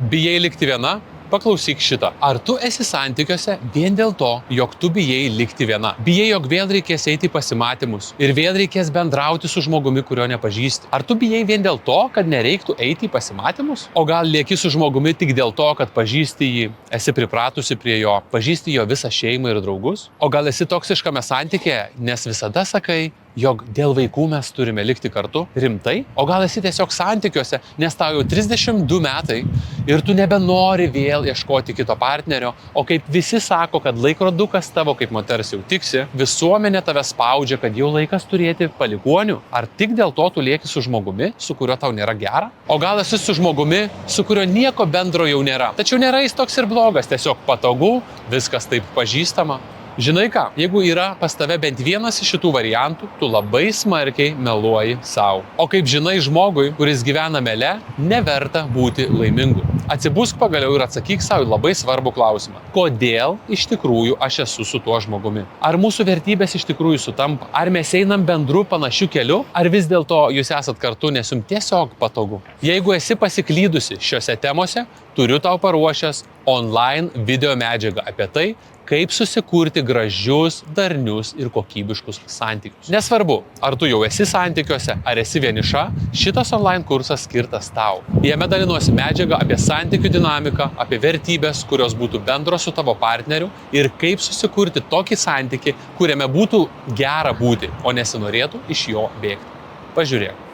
Bijai likti viena? Paklausyk šitą. Ar tu esi santykiuose vien dėl to, jog tu bijai likti viena? Bijai, jog vėl reikės eiti į pasimatymus ir vėl reikės bendrauti su žmogumi, kurio nepažįsti? Ar tu bijai vien dėl to, kad nereiktų eiti į pasimatymus? O gal lieki su žmogumi tik dėl to, kad pažįsti jį, esi pripratusi prie jo, pažįsti jo visą šeimą ir draugus? O gal esi toksiškame santykėje, nes visada sakai, jog dėl vaikų mes turime likti kartu? Rimtai? O gal esi tiesiog santykiuose, nes tau jau 32 metai ir tu nebenori vėl ieškoti kito partnerio, o kaip visi sako, kad laikrodukas tavo kaip moters jau tiksi, visuomenė tave spaudžia, kad jau laikas turėti palikuonių? Ar tik dėl to tu lieki su žmogumi, su kuriuo tau nėra gera? O gal esi su žmogumi, su kuriuo nieko bendro jau nėra? Tačiau nėra jis toks ir blogas, tiesiog patogu, viskas taip pažįstama. Žinai ką, jeigu yra pas tave bent vienas iš šitų variantų, tu labai smarkiai meluoji savo. O kaip žinai žmogui, kuris gyvena mele, neverta būti laimingu. Atsibusk pagaliau ir atsakyk savo labai svarbų klausimą. Kodėl iš tikrųjų aš esu su tuo žmogumi? Ar mūsų vertybės iš tikrųjų sutampa? Ar mes einam bendru panašiu keliu? Ar vis dėlto jūs esat kartu, nes jums tiesiog patogu? Jeigu esi pasiklydusi šiose temose, turiu tau paruošęs online video medžiagą apie tai, kaip susikurti gražius, darnius ir kokybiškus santykius. Nesvarbu, ar tu jau esi santykiuose, ar esi vieniša, šitas online kursas skirtas tau. Jame dalinuosi medžiagą apie santykių dinamiką, apie vertybės, kurios būtų bendros su tavo partneriu ir kaip susikurti tokį santykį, kuriame būtų gera būti, o nesinorėtų iš jo bėgti. Pažiūrėk.